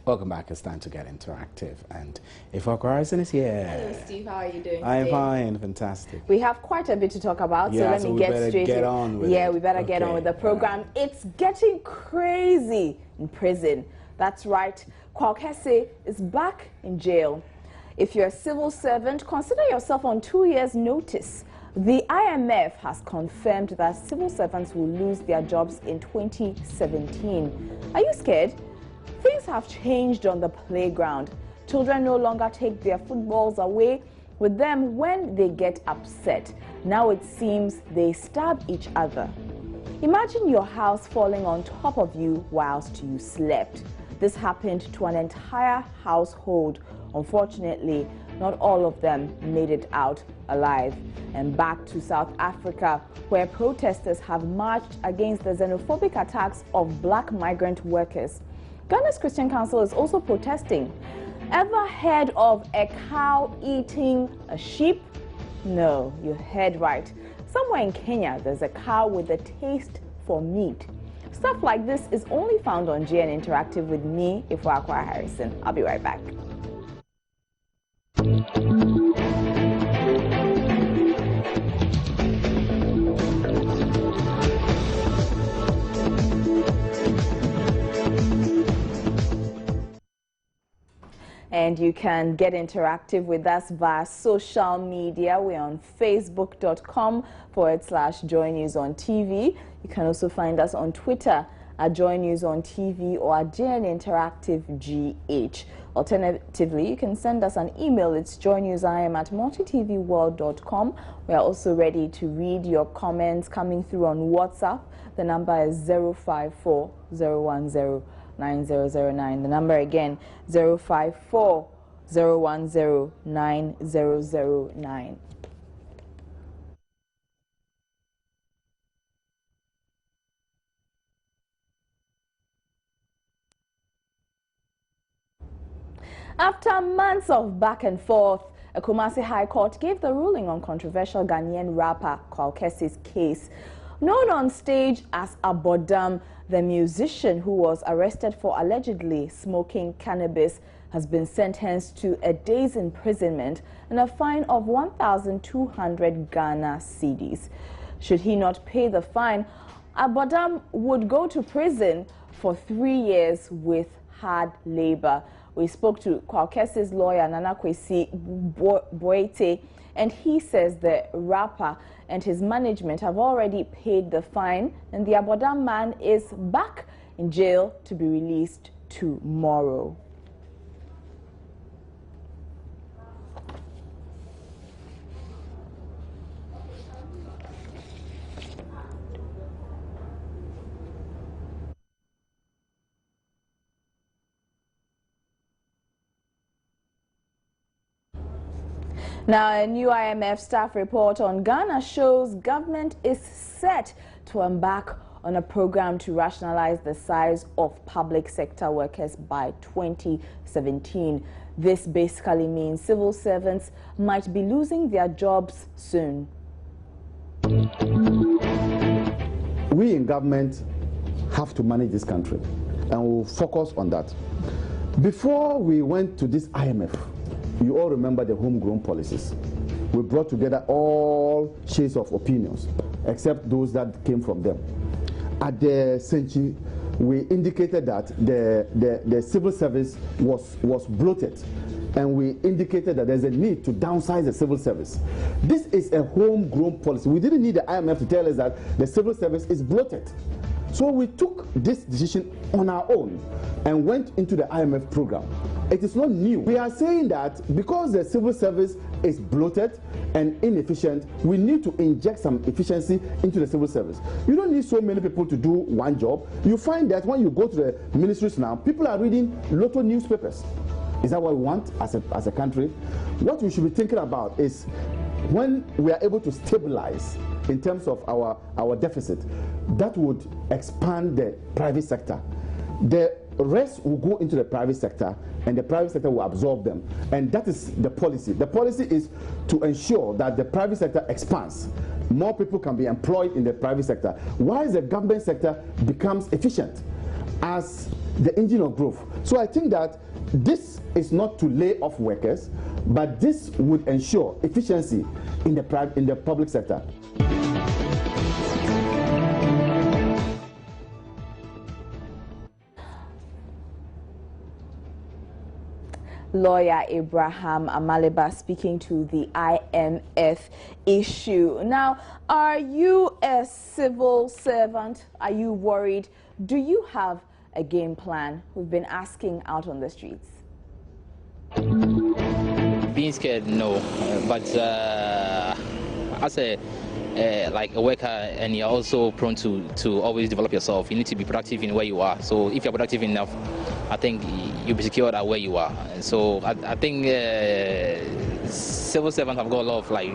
Welcome back. It's time to get interactive. And Kwaw Kesse is here. Hello, Steve. How are you doing? I'm fine. Fantastic. We have quite a bit to talk about, so let me get straight in. We better get on with the program. It's getting crazy in prison. That's right. Kwaw Kesse is back in jail. If you're a civil servant, consider yourself on 2 years' notice. The IMF has confirmed that civil servants will lose their jobs in 2017. Are you scared? Things have changed on the playground. Children no longer take their footballs away with them when they get upset. Now it seems they stab each other. Imagine your house falling on top of you whilst you slept. This happened to an entire household. Unfortunately, not all of them made it out alive. And back to South Africa, where protesters have marched against the xenophobic attacks of black migrant workers. Ghana's Christian Council is also protesting. Ever heard of a cow eating a sheep? No, you heard right. Somewhere in Kenya, there's a cow with a taste for meat. Stuff like this is only found on GN Interactive with me, Kwaw Kesse. I'll be right back. And you can get interactive with us via social media. We're on facebook.com/Joy News on TV. You can also find us on Twitter at Joy News on TV or at JN Interactive GH. Alternatively, you can send us an email. It's joynewsim@multitvworld.com. We are also ready to read your comments coming through on WhatsApp. The number is 054-010-9009. The number again, 054-010-9009. After months of back and forth, a Kumasi High Court gave the ruling on controversial Ghanaian rapper Kwaw Kesse's case. Known on stage as Abodam, the musician who was arrested for allegedly smoking cannabis has been sentenced to a day's imprisonment and a fine of 1,200 Ghana cedis. Should he not pay the fine, Abodam would go to prison for 3 years with hard labor. We spoke to Kwaw Kesse's lawyer, Nana Kwesi Boete, and he says the rapper and his management have already paid the fine, and the Abodam man is back in jail to be released tomorrow. Now, a new IMF staff report on Ghana shows government is set to embark on a program to rationalize the size of public sector workers by 2017. This basically means civil servants might be losing their jobs soon. We in government have to manage this country, and we'll focus on that. Before we went to this IMF, you all remember the homegrown policies. We brought together all shades of opinions, except those that came from them. At the century, we indicated that the civil service was bloated, and we indicated that there's a need to downsize the civil service. This is a homegrown policy. We didn't need the IMF to tell us that the civil service is bloated. So we took this decision on our own and went into the IMF program. It is not new. We are saying that because the civil service is bloated and inefficient, we need to inject some efficiency into the civil service. You don't need so many people to do one job. You find that when you go to the ministries now, people are reading Lotto newspapers. Is that what we want as a country? What we should be thinking about is when we are able to stabilize in terms of our deficit, that would expand the private sector. The rest will go into the private sector, and the private sector will absorb them. And that is the policy. The policy is to ensure that the private sector expands. More people can be employed in the private sector, while the government sector becomes efficient. As the engine of growth. So I think that this is not to lay off workers, but this would ensure efficiency in the public sector. Lawyer Abraham Amaliba speaking to the IMF issue. Now, are you a civil servant? Are you worried? Do you have a game plan? We've been asking out on the streets. Being scared, no, but as a like a worker, and you're also prone to always develop yourself. You need to be productive in where you are. So if you're productive enough, I think you'll be secured at where you are. And so I think civil servants have got a lot of like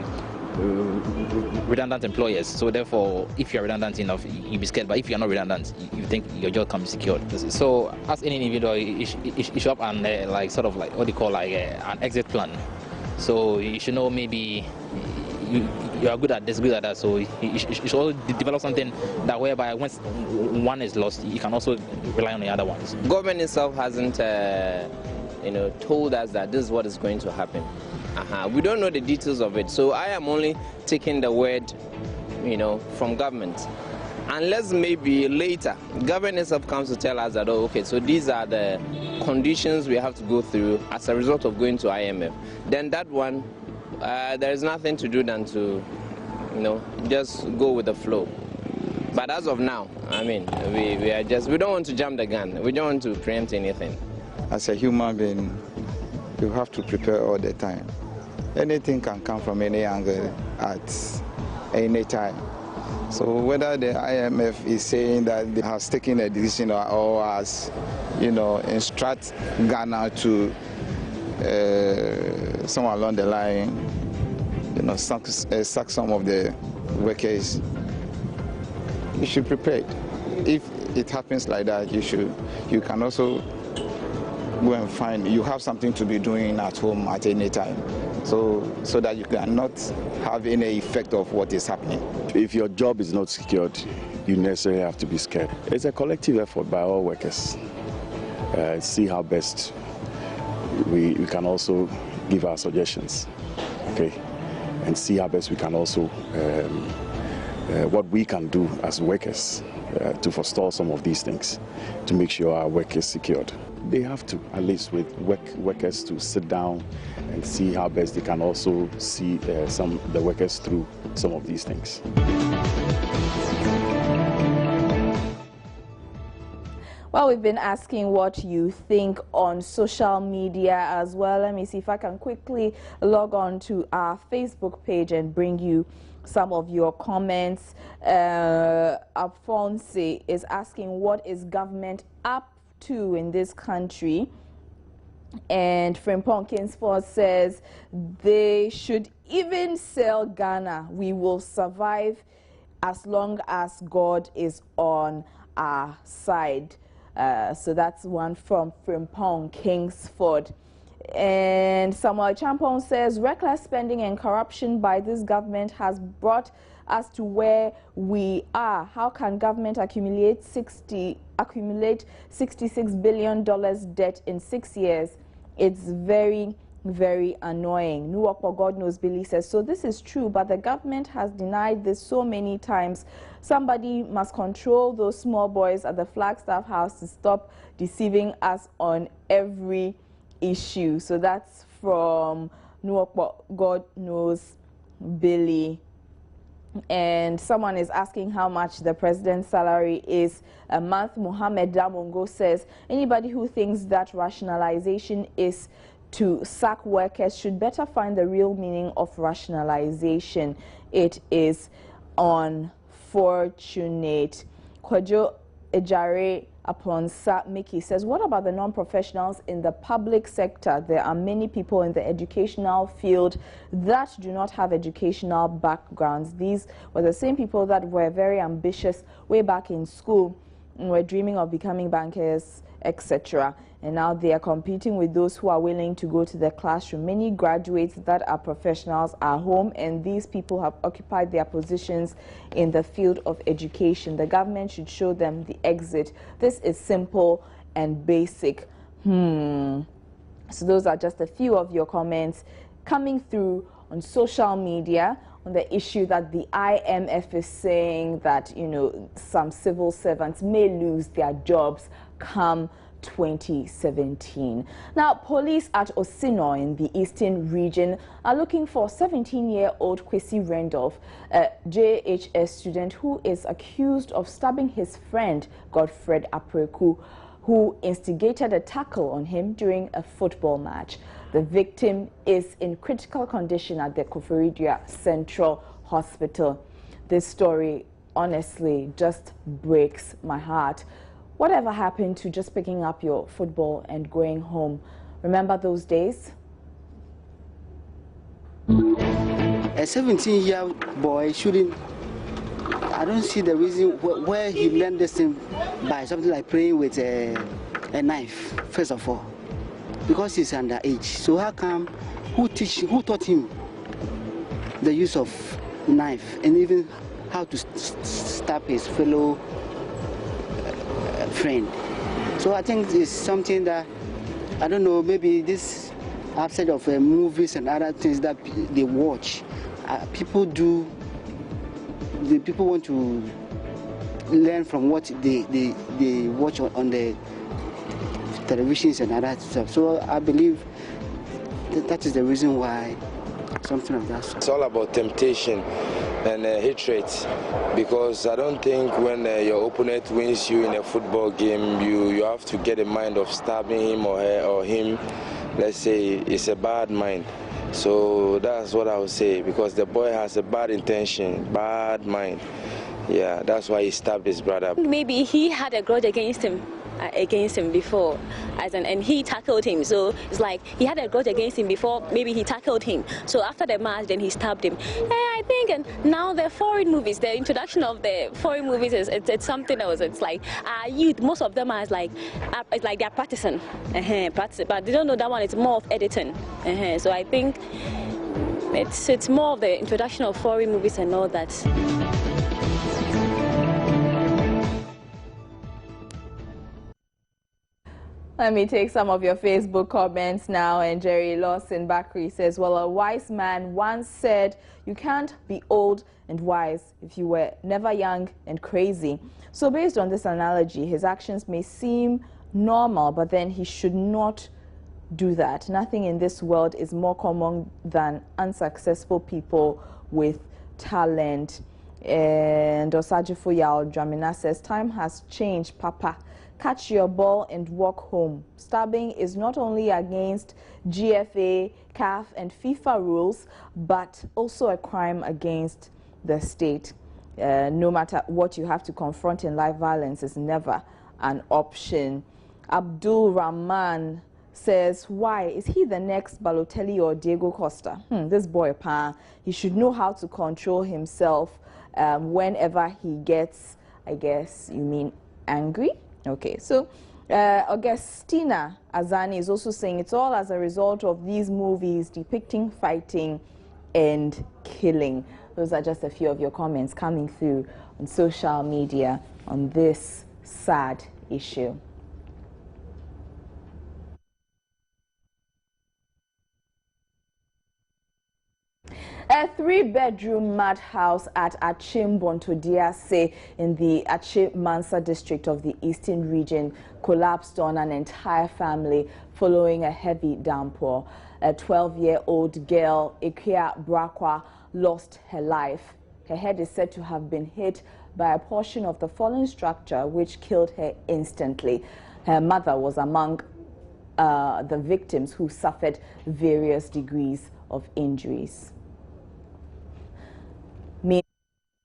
redundant employers. So therefore, if you're redundant enough, you'll be scared. But if you're not redundant, you think your job can be secured. So as any individual, you should have an like sort of like what they call like an exit plan. So you should know maybe you are good at this, good at that. So you should also develop something that whereby once one is lost, you can also rely on the other ones. Government itself hasn't, told us that this is what is going to happen. We don't know the details of it. So I am only taking the word, from government. Unless maybe later, government itself comes to tell us that, oh, okay, so these are the conditions we have to go through as a result of going to IMF. Then that one, there is nothing to do than to, just go with the flow. But as of now, I mean, we don't want to jump the gun. We don't want to preempt anything. As a human being, you have to prepare all the time. Anything can come from any angle at any time. So whether the IMF is saying that they have taken a decision or has, instruct Ghana to somewhere along the line, sack some of the workers, you should prepare. If it happens like that, you can also go and find, you have something to be doing at home at any time, so that you cannot have any effect of what is happening. If your job is not secured, you necessarily have to be scared. It's a collective effort by all workers. See how best we can also give our suggestions, okay, and see how best we can also what we can do as workers to forestall some of these things, to make sure our work is secured. They have to, at least with workers, to sit down and see how best they can also see the workers through some of these things. Well, we've been asking what you think on social media as well. Let me see if I can quickly log on to our Facebook page and bring you some of your comments. Alphonse is asking, what is government up to in this country? And Frimpong Kingsford says they should even sell Ghana. We will survive as long as God is on our side. So that's one from Frimpong Kingsford. And Samuel Champong says reckless spending and corruption by this government has brought us to where we are. How can government accumulate $66 billion debt in 6 years? It's very, very annoying. Nuwakwa God knows Billy says, so this is true, but the government has denied this so many times. Somebody must control those small boys at the Flagstaff House to stop deceiving us on every issue. So that's from Nuwakwa God knows Billy. And someone is asking how much the president's salary is a month. Mohammed Damongo says anybody who thinks that rationalization is to sack workers should better find the real meaning of rationalization. It is unfortunate. Kwajo Ejare Aponsa Mickey says, what about the non-professionals in the public sector? There are many people in the educational field that do not have educational backgrounds. These were the same people that were very ambitious way back in school and were dreaming of becoming bankers, etc. And now they are competing with those who are willing to go to the classroom. Many graduates that are professionals are home, and these people have occupied their positions in the field of education. The government should show them the exit. This is simple and basic. So those are just a few of your comments coming through on social media on the issue that the IMF is saying that, you know, some civil servants may lose their jobs come 2017. Now, police at Osino in the eastern region are looking for 17-year-old Kwesi Randolph, a JHS student who is accused of stabbing his friend Godfred Apreku, who instigated a tackle on him during a football match. The victim is in critical condition at the Koforidua Central Hospital. This story honestly just breaks my heart. Whatever happened to just picking up your football and going home? Remember those days? A 17-year boy shouldn't. I don't see the reason where he learned this thing by something like playing with a knife, first of all, because he's underage. So how come, who taught him the use of knife and even how to stab his fellow friend? So I think it's something that, I don't know, maybe this outside of movies and other things that they watch, people want to learn from what they watch on the televisions and other stuff. So I believe that is the reason why something of that sort. It's all about temptation and hatred, because I don't think when your opponent wins you in a football game, you have to get a mind of stabbing him or her or him. Let's say it's a bad mind. So that's what I would say, because the boy has a bad intention, bad mind. Yeah, that's why he stabbed his brother. Maybe he had a grudge against him before, and he tackled him. So it's like he had a grudge against him before. Maybe he tackled him. So after the match, then he stabbed him. I think, and now the foreign movies, the introduction of the foreign movies it's something else. It's like youth, most of them are like it's like they're practicing, but they don't know that one. It's more of editing. So I think it's more of the introduction of foreign movies and all that. Let me take some of your Facebook comments now. And Jerry Lawson Bakri says, well, a wise man once said, you can't be old and wise if you were never young and crazy. So based on this analogy, his actions may seem normal, but then he should not do that. Nothing in this world is more common than unsuccessful people with talent. And Osajifo Yao Dramina says, time has changed, Papa. Catch your ball and walk home. Stabbing is not only against GFA, CAF and FIFA rules, but also a crime against the state. No matter what you have to confront in life, violence is never an option. Abdul Rahman says, why? Is he the next Balotelli or Diego Costa? This boy, he should know how to control himself whenever he gets, I guess you mean angry? Okay, so Augustina Azani is also saying it's all as a result of these movies depicting fighting and killing. Those are just a few of your comments coming through on social media on this sad issue. A 3-bedroom madhouse at Achim Bontodiase in the Achim Mansa district of the eastern region collapsed on an entire family following a heavy downpour. A 12-year-old girl, Ikia Brakwa, lost her life. Her head is said to have been hit by a portion of the fallen structure, which killed her instantly. Her mother was among the victims who suffered various degrees of injuries.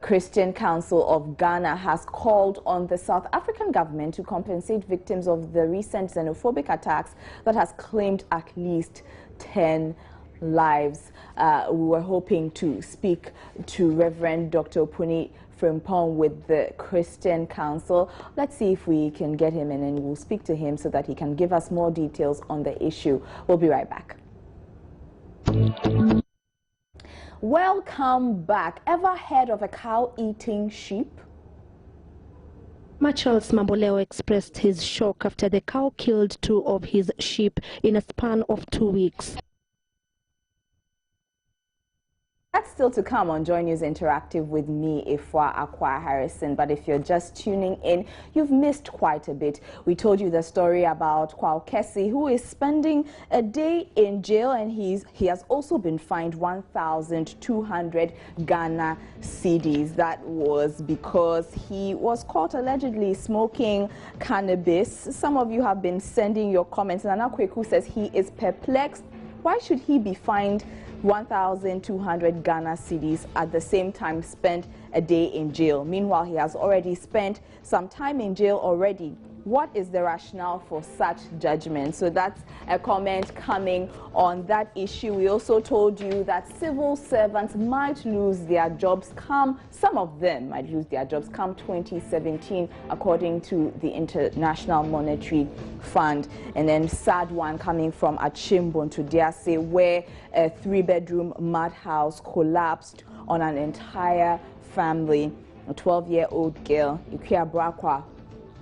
Christian Council of Ghana has called on the South African government to compensate victims of the recent xenophobic attacks that has claimed at least 10 lives. We were hoping to speak to Reverend Dr. Puni Frimpong with the Christian Council. Let's see if we can get him in, and we'll speak to him so that he can give us more details on the issue. We'll be right back. Welcome back. Ever heard of a cow eating sheep? Charles Mamboleo expressed his shock after the cow killed 2 of his sheep in a span of 2 weeks. That's still to come on Joy News Interactive with me, Ifwa Akwa Harrison. But if you're just tuning in, you've missed quite a bit. We told you the story about Kwaw Kesse, who is spending a day in jail, and he has also been fined 1,200 Ghana cedis. That was because he was caught allegedly smoking cannabis. Some of you have been sending your comments. Nana Kweku says he is perplexed. Why should he be fined 1,200 Ghana cedis at the same time spent a day in jail? Meanwhile, he has already spent some time in jail already. What is the rationale for such judgment? So that's a comment coming on that issue. We also told you that civil servants might lose their jobs some of them might lose their jobs come 2017, according to the International Monetary Fund. And then sad one coming from Achimbon to Diase, where a 3-bedroom mud house collapsed on an entire family. A 12-year-old girl, Ikia Brakwa,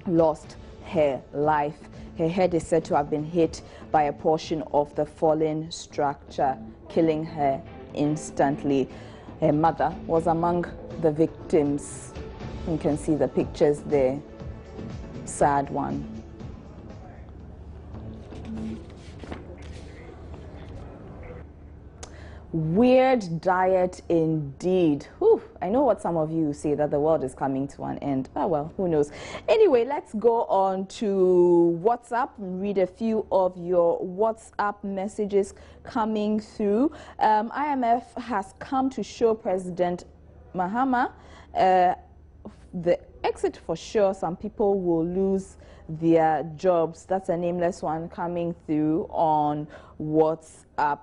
lost her life. Her head is said to have been hit by a portion of the fallen structure, killing her instantly. Her mother was among the victims. You can see the pictures there. Sad one. Weird diet indeed. Whew, I know what some of you say, that the world is coming to an end. Oh well, who knows. Anyway, let's go on to WhatsApp and read a few of your WhatsApp messages coming through. IMF has come to show President Mahama the exit for sure. Some people will lose their jobs. That's a nameless one coming through on WhatsApp.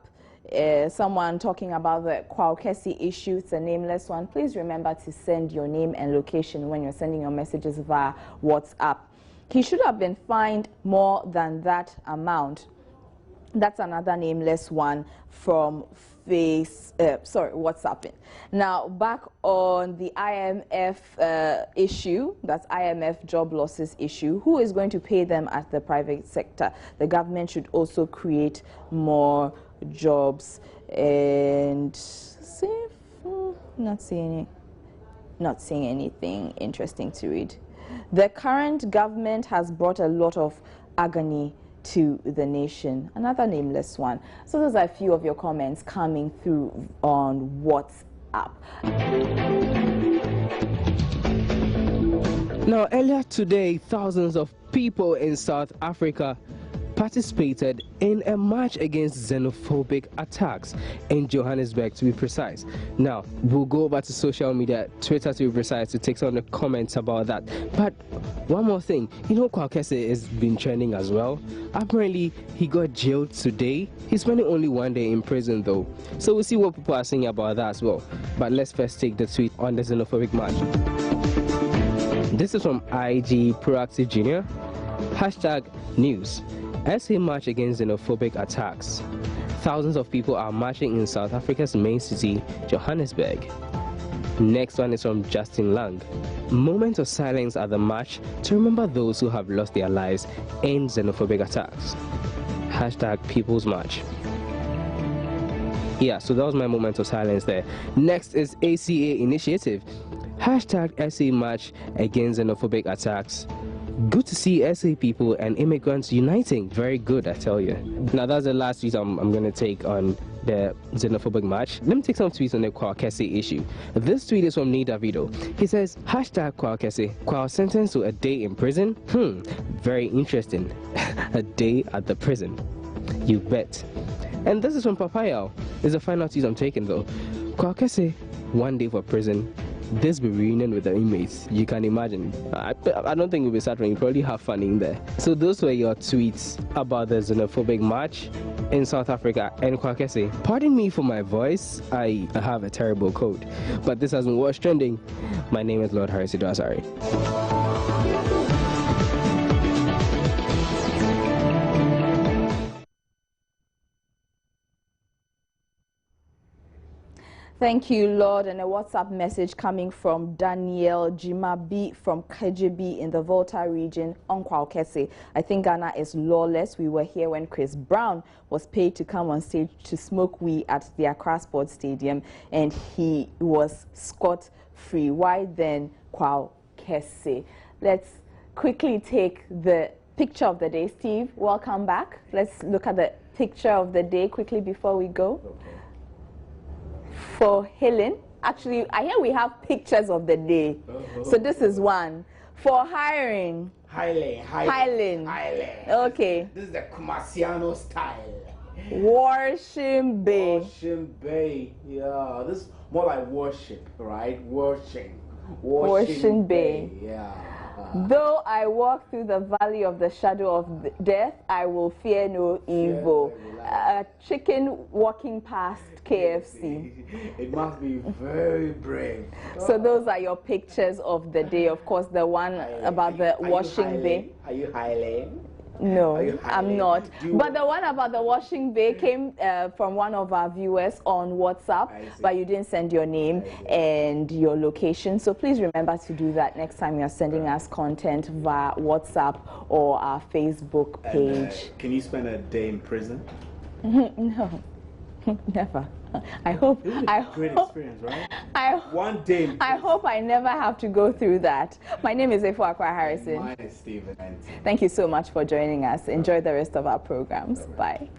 Someone talking about the Kwaw Kesse issue. It's a nameless one. Please remember to send your name and location when you're sending your messages via WhatsApp. He should have been fined more than that amount. That's another nameless one from WhatsApp. Now, back on the IMF issue, that's IMF job losses issue. Who is going to pay them at the private sector? The government should also create more jobs. And not seeing anything interesting to read. The current government has brought a lot of agony to the nation. Another nameless one. So those are a few of your comments coming through on WhatsApp. Now, earlier today, thousands of people in South Africa participated in a march against xenophobic attacks in Johannesburg, to be precise. Now, we'll go over to social media, Twitter to be precise, to take some of the comments about that. But one more thing, you know, Kwaw Kesse has been trending as well. Apparently, he got jailed today. He's spending only 1 day in prison, though. So we'll see what people are saying about that as well. But let's first take the tweet on the xenophobic march. This is from IG Proactive Junior. #news. SA march against xenophobic attacks. Thousands of people are marching in South Africa's main city, Johannesburg. Next one is from Justin Lang. Moment of silence at the march to remember those who have lost their lives in xenophobic attacks. #People's March. Yeah, so that was my moment of silence there. Next is ACA Initiative. #SA March Against Xenophobic Attacks. Good to see SA people and immigrants uniting. Very good, I tell you. Now, that's the last tweet I'm going to take on the xenophobic march. Let me take some tweets on the Kwaw Kesse issue. This tweet is from Nida Vido. He says, #Kwaw Kesse. Kwaw sentenced to a day in prison? Very interesting. A day at the prison. You bet. And this is from Papayao. It's the final tweet I'm taking, though. Kwaw Kesse, 1 day for prison. This will be reunion with the inmates. You can imagine. I don't think we'll be sad when you probably have fun in there. So those were your tweets about the xenophobic march in South Africa and Kwaw Kesse. Pardon me for my voice. I have a terrible cold. But this has been What's Trending. My name is Lord Harris Idwasari. Thank you, Lord. And a WhatsApp message coming from Daniel Jimabi from KGB in the Volta region on Kwaw Kesse. I think Ghana is lawless. We were here when Chris Brown was paid to come on stage to smoke weed at the Accra Sports Stadium, and he was scot-free. Why then Kwaw Kesse? Let's quickly take the picture of the day. Steve, welcome back. Let's look at the picture of the day quickly before we go. Okay. For Helen, actually, I hear we have pictures of the day. So this is one. For hiring. Highland. Okay. This is the Kumasiano style. Washing Bay. Washing Bay. Yeah, this is more like worship, right? Washing Bay. Yeah. Though I walk through the valley of the shadow of death, I will fear no evil. A chicken walking past KFC. It must be very brave. So those are your pictures of the day. Of course, the one about the washing bay. Are you highlighting? No, I'm not. But the one about the washing bay came from one of our viewers on WhatsApp, but you didn't send your name and your location. So please remember to do that next time you're sending us content via WhatsApp or our Facebook page. Can you spend a day in prison? No, never. I hope. Great experience, right? One day. I hope I never have to go through that. My name is Kwaw Harrison. Mine is Stephen. Thank you so much for joining us. Enjoy the rest of our programs. Bye.